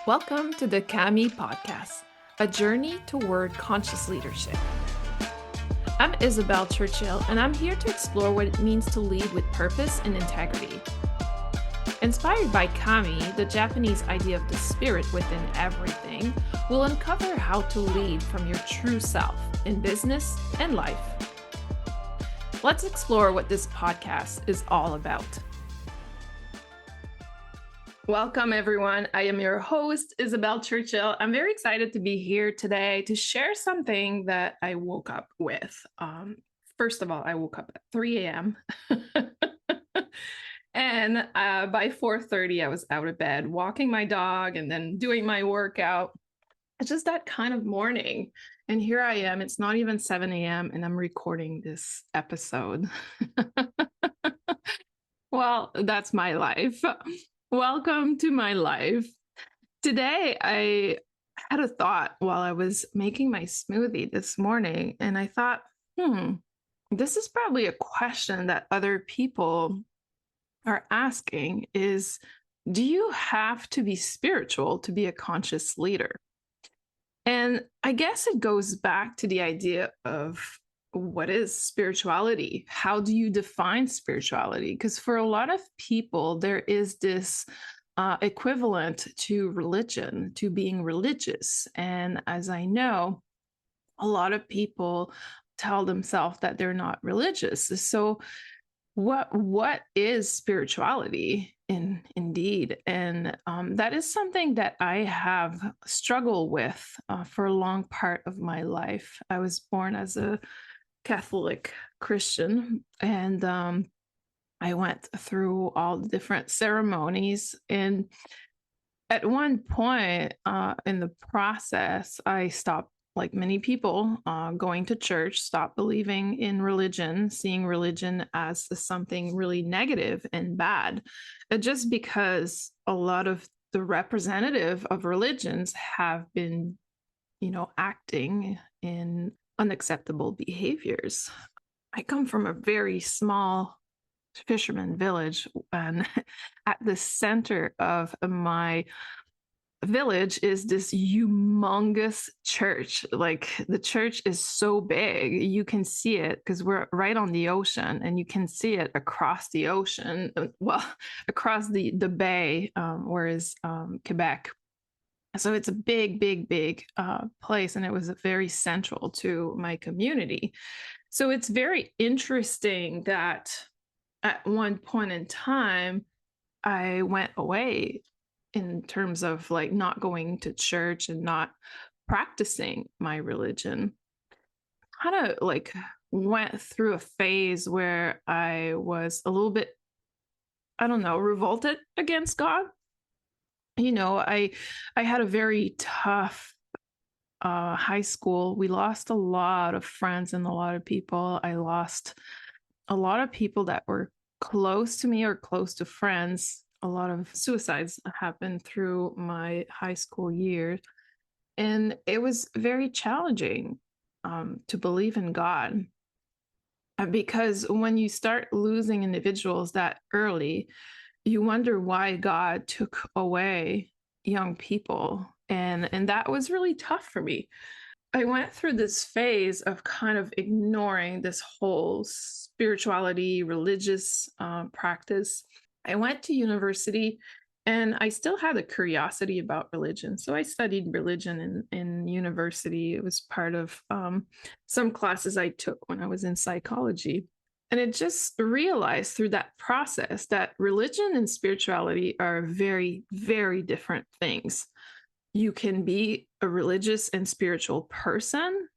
Welcome to the Kami Podcast, a journey toward conscious leadership. I'm Isabel Churchill, and I'm here to explore what it means to lead with purpose and integrity. Inspired by Kami, the Japanese idea of the spirit within everything, we'll uncover how to lead from your true self in business and life. Let's explore what this podcast is all about. Welcome, everyone. I am your host, Isabel Churchill. I'm very excited to be here today to share something that I woke up with. First of all, I woke up at 3 a.m. And by 4:30, I was out of bed, walking my dog and then doing my workout. It's just that kind of morning. And here I am. It's not even 7 a.m. and I'm recording this episode. Well, that's my life. Welcome to my life. Today, I had a thought while I was making my smoothie this morning, and I thought, this is probably a question that other people are asking is, do you have to be spiritual to be a conscious leader? And I guess it goes back to the idea of what is spirituality? How do you define spirituality? Because for a lot of people, there is this equivalent to religion, to being religious. And as I know, a lot of people tell themselves that they're not religious. So what is spirituality indeed? And that is something that I have struggled with for a long part of my life. I was born as a Catholic Christian, and I went through all the different ceremonies. And at one point in the process, I stopped, like many people, going to church, stopped believing in religion, seeing religion as something really negative and bad, just because a lot of the representative of religions have been, acting in unacceptable behaviors. I come from a very small fisherman village, and at the center of my village is this humongous church. Like, the church is so big, you can see it because we're right on the ocean, and you can see it across the ocean, across the bay, whereas Quebec. So it's a big, big, big place, and it was very central to my community. So it's very interesting that at one point in time, I went away in terms of like not going to church and not practicing my religion. Kind of like went through a phase where I was a little bit, I don't know, revolted against God. I had a very tough high school. We lost a lot of friends and a lot of people. I lost a lot of people that were close to me or close to friends. A lot of suicides happened through my high school years. And it was very challenging to believe in God. Because when you start losing individuals that early, you wonder why God took away young people. And that was really tough for me. I went through this phase of kind of ignoring this whole spirituality, religious practice. I went to university and I still had a curiosity about religion. So I studied religion in university. It was part of some classes I took when I was in psychology. And it just realized through that process that religion and spirituality are very, very different things. You can be a religious and spiritual person.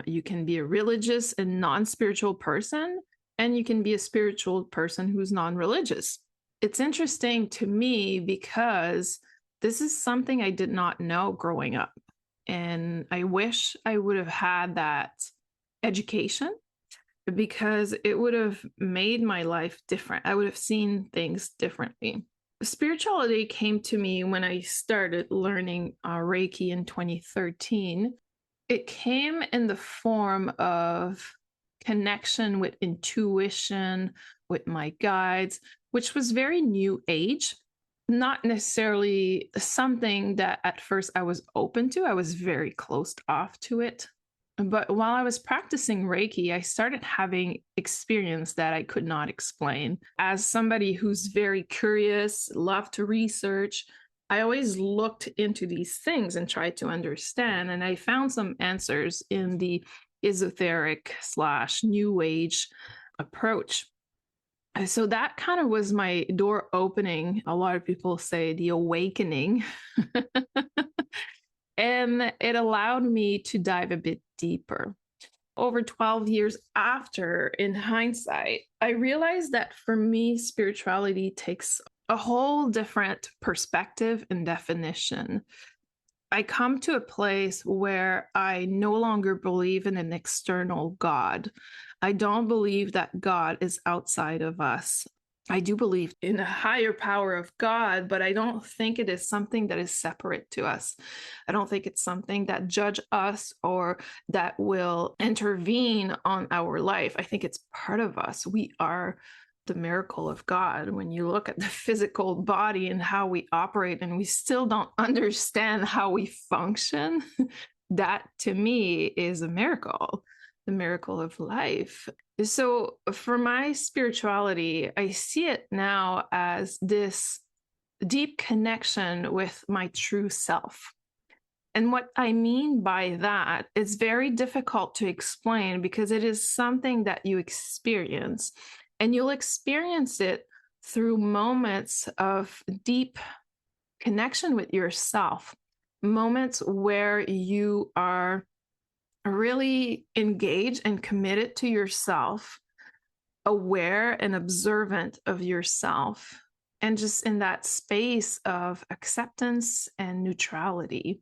You can be a religious and non-spiritual person. And you can be a spiritual person who's non-religious. It's interesting to me because this is something I did not know growing up. And I wish I would have had that education, because it would have made my life different. I would have seen things differently. Spirituality came to me when I started learning Reiki in 2013. It came in the form of connection with intuition, with my guides, which was very new age. not necessarily something that at first I was open to. I was very closed off to it. But while I was practicing Reiki, I started having experience that I could not explain. As somebody who's very curious, love to research, I always looked into these things and tried to understand. And I found some answers in the esoteric slash new age approach. So that kind of was my door opening. A lot of people say the awakening. And it allowed me to dive a bit deeper. Over 12 years after, in hindsight, I realized that for me, spirituality takes a whole different perspective and definition. I come to a place where I no longer believe in an external God. I don't believe that God is outside of us. I do believe in a higher power of God, but I don't think it is something that is separate to us. I don't think it's something that judge us or that will intervene on our life. I think it's part of us. We are the miracle of God. When you look at the physical body and how we operate and we still don't understand how we function, that to me is a miracle, the miracle of life. So for my spirituality, I see it now as this deep connection with my true self. And what I mean by that is very difficult to explain because it is something that you experience, and you'll experience it through moments of deep connection with yourself, moments where you are really engaged and committed to yourself, aware and observant of yourself, and just in that space of acceptance and neutrality.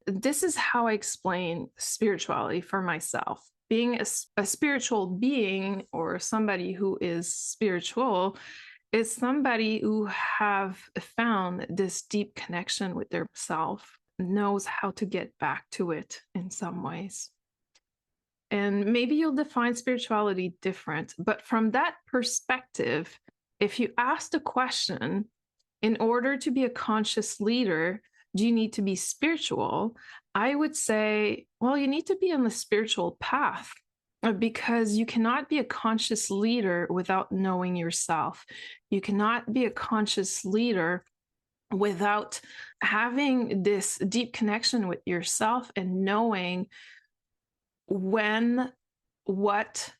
This is how I explain spirituality for myself. Being a spiritual being or somebody who is spiritual is somebody who have found this deep connection with their self, knows how to get back to it in some ways. And maybe you'll define spirituality different, but from that perspective, if you ask the question, in order to be a conscious leader, do you need to be spiritual? I would say, well, you need to be on the spiritual path because you cannot be a conscious leader without knowing yourself. You cannot be a conscious leader without having this deep connection with yourself and knowing when, what,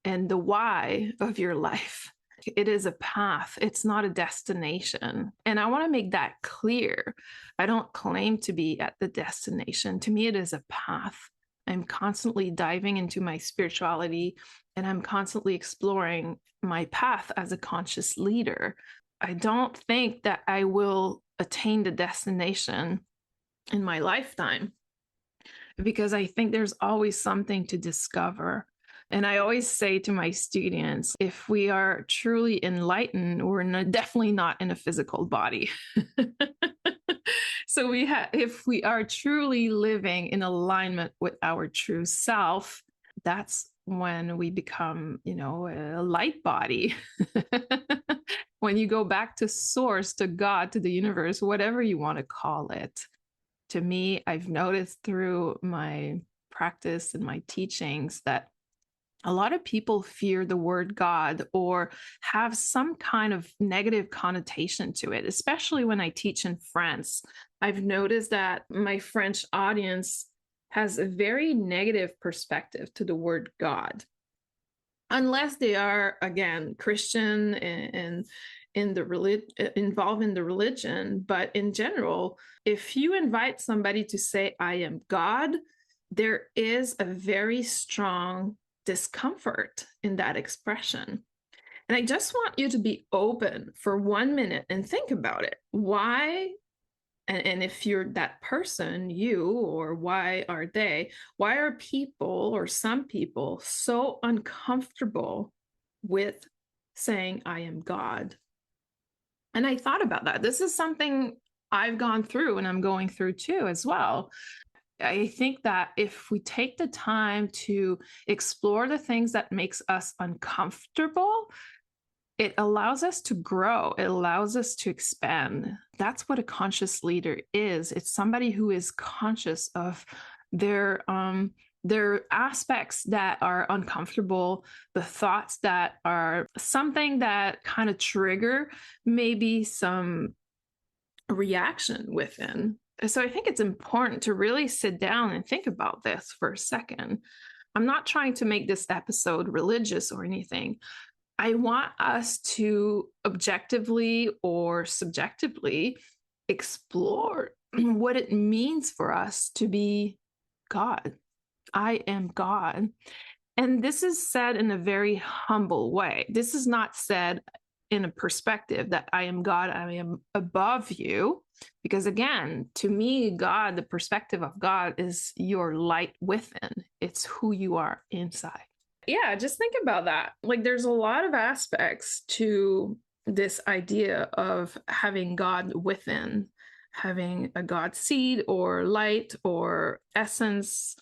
and the why of your life. It is a path. It's not a destination. And I want to make that clear. I don't claim to be at the destination. To me, it is a path. I'm constantly diving into my spirituality and I'm constantly exploring my path as a conscious leader. I don't think that I will attain the destination in my lifetime because I think there's always something to discover. And I always say to my students, if we are truly enlightened, we're definitely not in a physical body. So if we are truly living in alignment with our true self, that's when we become, a light body. When you go back to source, to God, to the universe, whatever you want to call it. To me, I've noticed through my practice and my teachings that a lot of people fear the word God or have some kind of negative connotation to it, especially when I teach in France. I've noticed that my French audience has a very negative perspective to the word God, unless they are, again, Christian and involved in the religion. But in general, if you invite somebody to say, I am God, there is a very strong discomfort in that expression. And I just want you to be open for 1 minute and think about it. Why? And if you're that person, you, or why are people or some people so uncomfortable with saying, I am God? And I thought about that. This is something I've gone through and I'm going through too as well. I think that if we take the time to explore the things that makes us uncomfortable, it allows us to grow. It allows us to expand. That's what a conscious leader is. It's somebody who is conscious of their aspects that are uncomfortable, the thoughts that are something that kind of trigger maybe some reaction within. So I think it's important to really sit down and think about this for a second. I'm not trying to make this episode religious or anything. I want us to objectively or subjectively explore what it means for us to be God. I am God. And this is said in a very humble way. This is not said in a perspective that I am God, I am above you. Because again, to me, God, the perspective of God is your light within, it's who you are inside. Yeah, just think about that. Like, there's a lot of aspects to this idea of having God within, having a God seed or light or essence,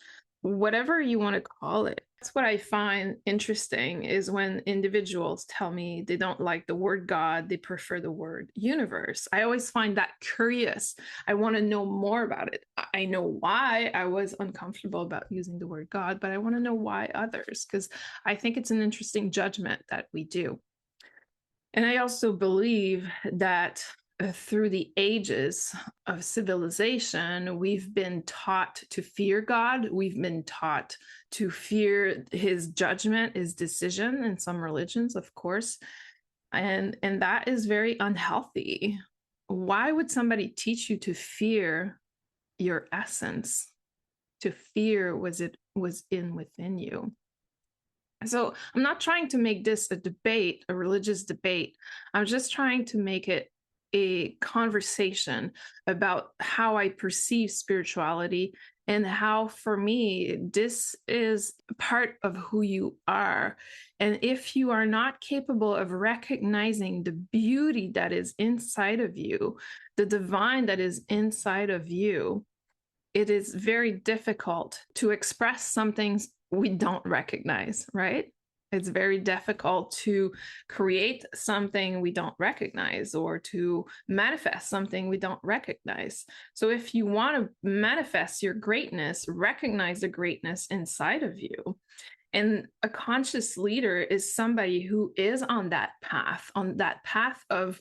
whatever you want to call it. That's what I find interesting is when individuals tell me they don't like the word God, they prefer the word universe. I always find that curious. I want to know more about it. I know why I was uncomfortable about using the word God, but I want to know why others, because I think it's an interesting judgment that we do. And I also believe that through the ages of civilization, we've been taught to fear God. We've been taught to fear his judgment, his decision in some religions, of course. And that is very unhealthy. Why would somebody teach you to fear your essence? To fear was within you. So I'm not trying to make this a debate, a religious debate. I'm just trying to make it a conversation about how I perceive spirituality and how, for me, this is part of who you are. And if you are not capable of recognizing the beauty that is inside of you, the divine that is inside of you, it is very difficult to express some things we don't recognize, right? It's very difficult to create something we don't recognize or to manifest something we don't recognize. So if you want to manifest your greatness, recognize the greatness inside of you. And a conscious leader is somebody who is on that path of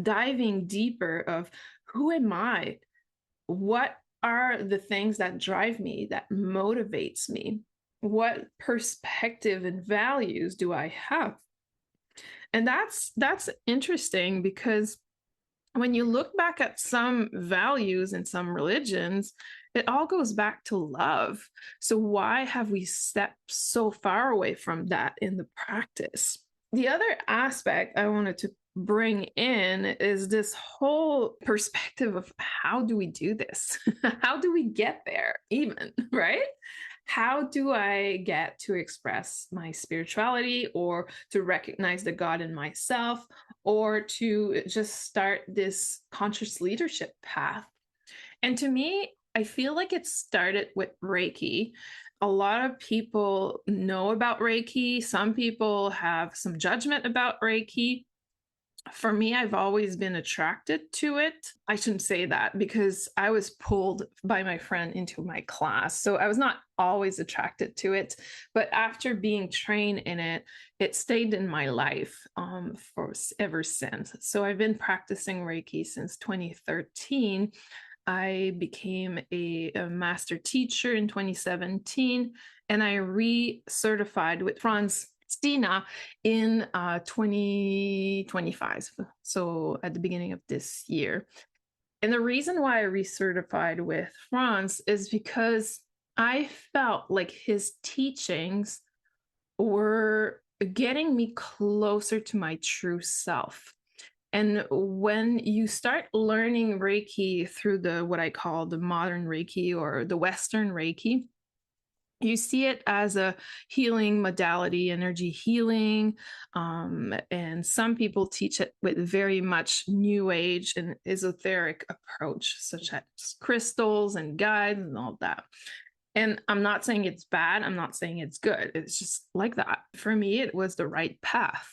diving deeper of who am I? What are the things that drive me, that motivates me? What perspective and values do I have? And that's interesting because when you look back at some values in some religions, it all goes back to love. So why have we stepped so far away from that in the practice? The other aspect I wanted to bring in is this whole perspective of how do we do this? How do we get there even, right? How do I get to express my spirituality or to recognize the God in myself or to just start this conscious leadership path? And to me, I feel like it started with Reiki. A lot of people know about Reiki. Some people have some judgment about Reiki. For me, I've always been attracted to it. I shouldn't say that because I was pulled by my friend into my class. So I was not always attracted to it. But after being trained in it, it stayed in my life for ever since. So I've been practicing Reiki since 2013. I became a master teacher in 2017, and I recertified with Franz Stina in 2025, so at the beginning of this year. And the reason why I recertified with Franz is because I felt like his teachings were getting me closer to my true self. And when you start learning Reiki through what I call the modern Reiki or the Western Reiki, you see it as a healing modality, energy healing. And some people teach it with very much new age and esoteric approach, such as crystals and guides and all that. And I'm not saying it's bad. I'm not saying it's good. It's just like that. For me, it was the right path.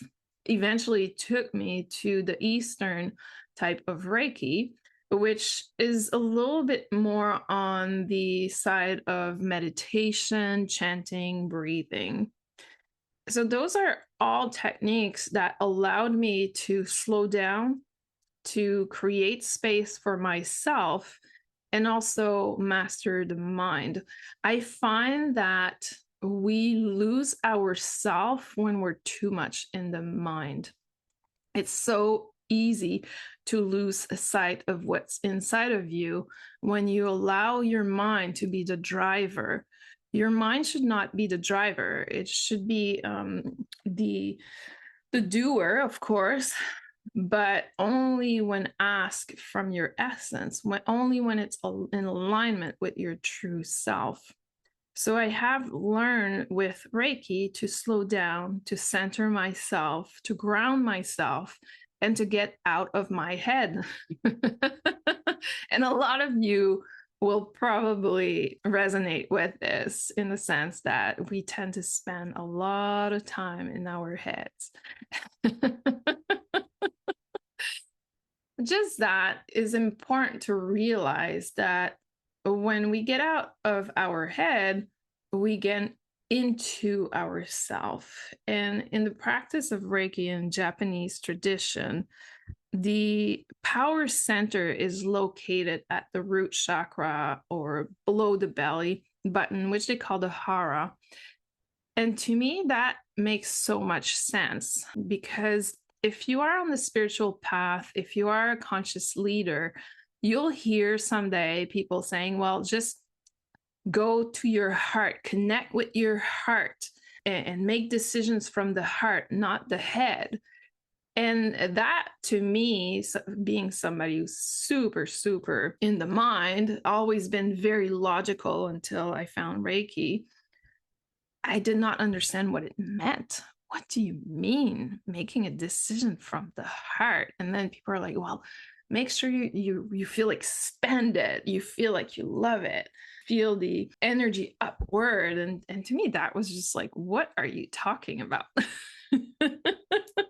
eventually took me to the Eastern type of Reiki, which is a little bit more on the side of meditation, chanting, breathing. So, those are all techniques that allowed me to slow down, to create space for myself, and also master the mind. I find that we lose ourself when we're too much in the mind. It's so easy to lose sight of what's inside of you when you allow your mind to be the driver. Your mind should not be the driver. It should be the doer, of course, but only when asked from your essence, only when it's in alignment with your true self. So I have learned with Reiki to slow down, to center myself, to ground myself, and to get out of my head. And a lot of you will probably resonate with this in the sense that we tend to spend a lot of time in our heads. Just that is important to realize that when we get out of our head, we get into ourself. And in the practice of Reiki in Japanese tradition, the power center is located at the root chakra or below the belly button, which they call the hara. And to me, that makes so much sense because if you are on the spiritual path, if you are a conscious leader, you'll hear someday people saying, well, just go to your heart, connect with your heart, and make decisions from the heart, not the head. And that to me, being somebody who's super, super in the mind, always been very logical until I found Reiki. I did not understand what it meant. What do you mean making a decision from the heart? And then people are like, well, make sure you feel expanded, you feel like you love it, feel the energy upward. And to me, that was just like, what are you talking about?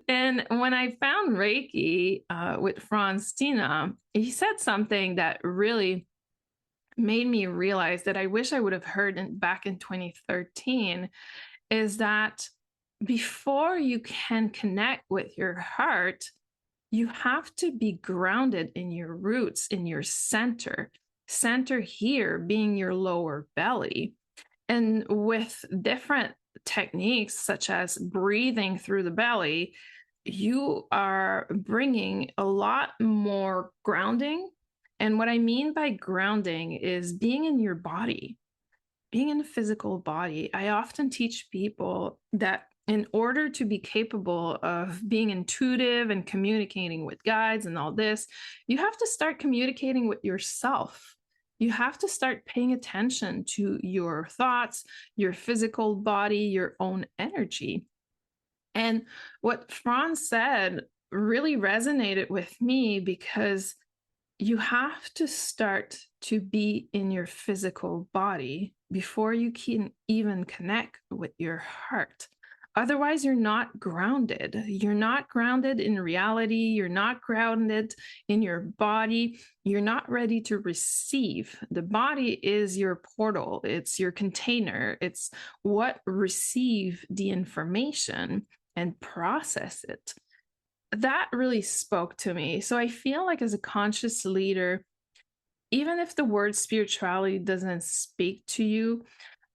And when I found Reiki with Franz Tina, he said something that really made me realize that I wish I would have heard back in 2013 is that before you can connect with your heart, you have to be grounded in your roots, in your center. Center here being your lower belly. And with different techniques, such as breathing through the belly, you are bringing a lot more grounding. And what I mean by grounding is being in your body, being in the physical body. I often teach people that in order to be capable of being intuitive and communicating with guides and all this, you have to start communicating with yourself. You have to start paying attention to your thoughts, your physical body, your own energy. And what Franz said really resonated with me because you have to start to be in your physical body before you can even connect with your heart. Otherwise, you're not grounded. You're not grounded in reality. You're not grounded in your body. You're not ready to receive. The body is your portal, it's your container, it's what receive the information and process it. That really spoke to me. So I feel like as a conscious leader, even if the word spirituality doesn't speak to you,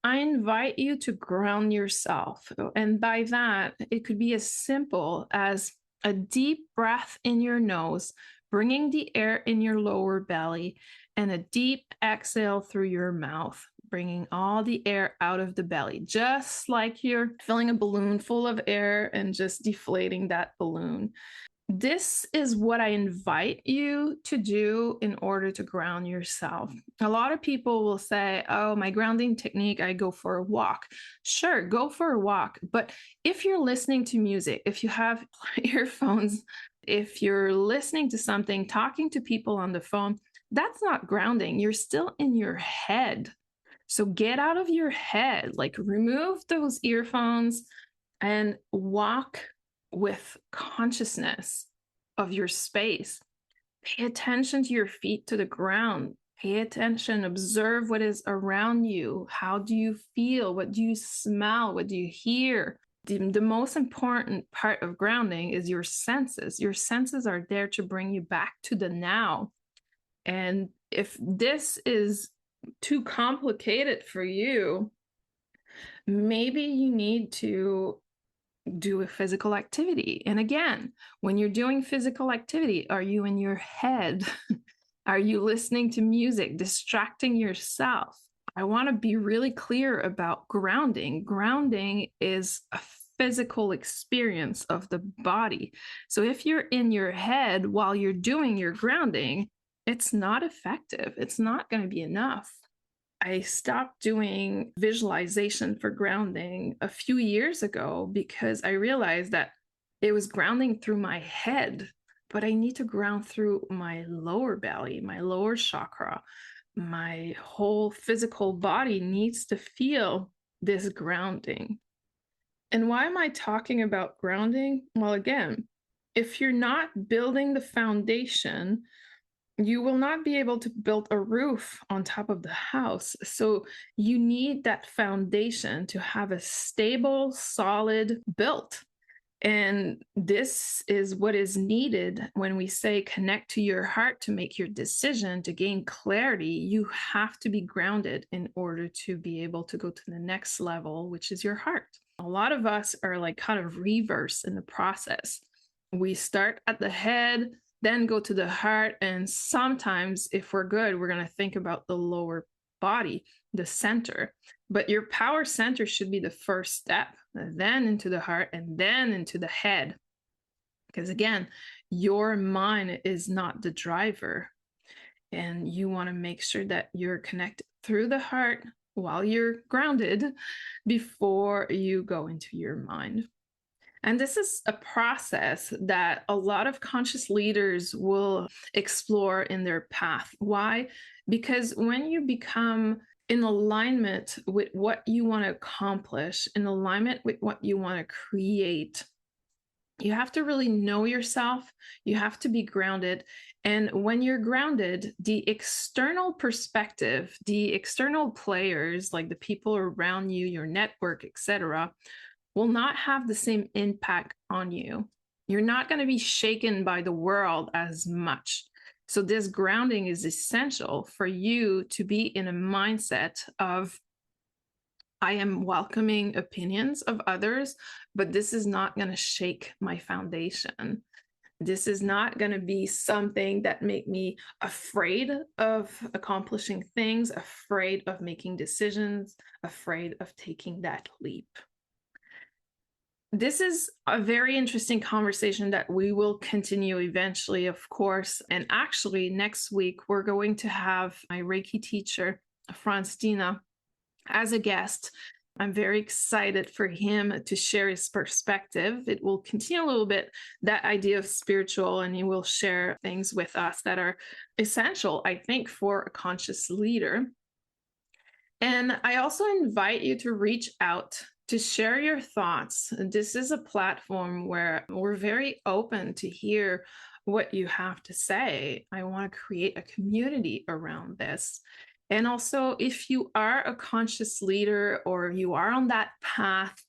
I invite you to ground yourself. And by that, it could be as simple as a deep breath in your nose, bringing the air in your lower belly, and a deep exhale through your mouth, bringing all the air out of the belly, just like you're filling a balloon full of air and just deflating that balloon. This is what I invite you to do in order to ground yourself. A lot of people will say, oh, my grounding technique, I go for a walk. Sure, go for a walk. But if you're listening to music, if you have earphones, if you're listening to something, talking to people on the phone, that's not grounding. You're still in your head. So get out of your head, like remove those earphones and walk with consciousness of your space. Pay attention to your feet to the ground. Pay attention, observe what is around you. How do you feel? What do you smell? What do you hear? The most important part of grounding is your senses. Your senses are there to bring you back to the now. And if this is too complicated for you, maybe you need to do a physical activity. And again, when you're doing physical activity, are you in your head? Are you listening to music, distracting yourself? I want to be really clear about grounding. Grounding is a physical experience of the body. So if you're in your head while you're doing your grounding, it's not effective. It's not going to be enough. I stopped doing visualization for grounding a few years ago because I realized that it was grounding through my head, but I need to ground through my lower belly, my lower chakra. My whole physical body needs to feel this grounding. And why am I talking about grounding? Well, again, if you're not building the foundation, you will not be able to build a roof on top of the house. So you need that foundation to have a stable, solid built. And this is what is needed when we say connect to your heart to make your decision, to gain clarity. You have to be grounded in order to be able to go to the next level, which is your heart. A lot of us are like kind of reverse in the process. We start at the head, then go to the heart. And sometimes, if we're good, we're going to think about the lower body, the center. But your power center should be the first step, then into the heart, and then into the head. Because again, your mind is not the driver. And you want to make sure that you're connected through the heart while you're grounded before you go into your mind. And this is a process that a lot of conscious leaders will explore in their path. Why? Because when you become in alignment with what you want to accomplish, in alignment with what you want to create, you have to really know yourself. You have to be grounded. And when you're grounded, the external perspective, the external players, like the people around you, your network, etc., will not have the same impact on you. You're not going to be shaken by the world as much. So this grounding is essential for you to be in a mindset of, I am welcoming opinions of others, but this is not going to shake my foundation. This is not going to be something that make me afraid of accomplishing things, afraid of making decisions, afraid of taking that leap. This is a very interesting conversation that we will continue eventually, of course. And actually, next week, we're going to have my Reiki teacher, Franz Dina, as a guest. I'm very excited for him to share his perspective. It will continue a little bit that idea of spiritual, and he will share things with us that are essential, I think, for a conscious leader. And I also invite you to reach out to share your thoughts. This is a platform where we're very open to hear what you have to say. I want to create a community around this. And also, if you are a conscious leader or you are on that path,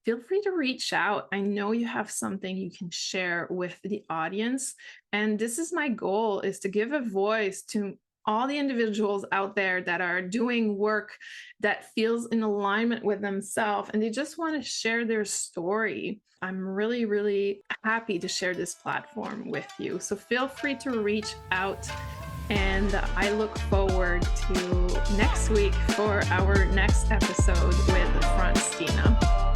feel free to reach out. I know you have something you can share with the audience. And this is my goal, is to give a voice to all the individuals out there that are doing work that feels in alignment with themselves, and they just want to share their story. I'm really, really happy to share this platform with you. So feel free to reach out, and I look forward to next week for our next episode with Franz Dina.